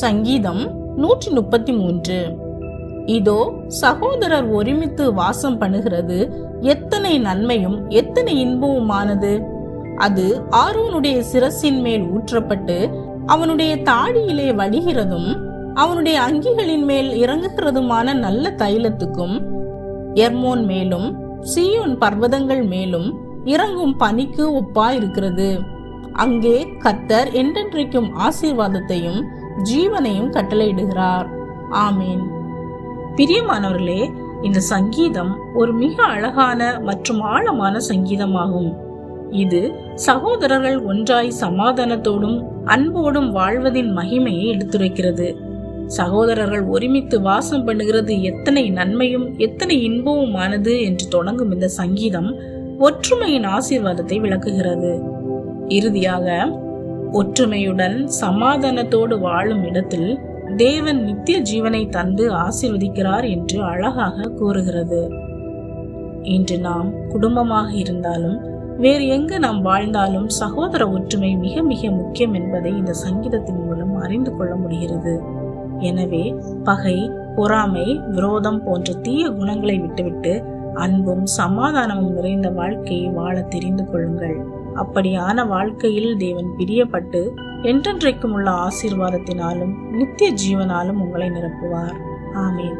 சங்கீதம் 133. இதோ சகோதரர் ஒருமித்து வாசம் பண்ணுகிறது எத்தனை நன்மையும் எத்தனை இன்பமுமானது. அது ஆரோனுடைய சிரசின் மேல் ஊற்றப்பட்டு அவனுடைய தாடியிலே வடிகிறதும் அவனுடைய அங்கிகளின் மேல் இறங்குகிறதுமான நல்ல தைலத்துக்கும் எர்மோன் மேலும் சீயோன் பர்வதங்கள் மேலும் இறங்கும் பனிக்கு ஒப்பா இருக்கிறது. அங்கே கர்த்தர் என்றென்றைக்கும் ஆசீர்வாதத்தையும் ஜீவனையும் கட்டளையிடுகிறார். ஆமீன். பிரியமானவர்களே, இந்த சங்கீதம் ஒரு மிக அழகான மற்றும் ஆழமான சங்கீதமாகும். இது சகோதரர்கள் ஒன்றாய் சமாதானத்தோடும் அன்போடும் வாழ்வதின் மகிமையை எடுத்துரைக்கிறது. சகோதரர்கள் ஒருமித்து வாசம் பண்ணுகிறது எத்தனை நன்மையும் எத்தனை இன்பமுமானது என்று தொடங்கும் இந்த சங்கீதம் ஒற்றுமையின் ஆசீர்வாதத்தை விளக்குகிறது. இறுதியாக, ஒற்றுமையுடன் சமாதானத்தோடு வாழும் இடத்தில் தேவன் நித்திய ஜீவனை தந்து ஆசீர்வதிக்கிறார் என்று அழகாக கூறுகிறது. இன்று நாம் குடும்பமாக இருந்தாலும் வேறு எங்கு நாம் வாழ்ந்தாலும் சகோதர ஒற்றுமை மிக மிக முக்கியம் என்பதை இந்த சங்கீதத்தின் மூலம் அறிந்து கொள்ள முடிகிறது. எனவே பகை, பொறாமை, விரோதம் போன்ற தீய குணங்களை விட்டுவிட்டு அன்பும் சமாதானமும் நிறைந்த வாழ்க்கையை வாழ தெரிந்து கொள்ளுங்கள். அப்படியான வாழ்க்கையில் தேவன் பிரியப்பட்டு என்றென்றைக்கும் உள்ள ஆசீர்வாதத்தினாலும் நித்திய ஜீவனாலும் உங்களை நிரப்புவார். ஆமீன்.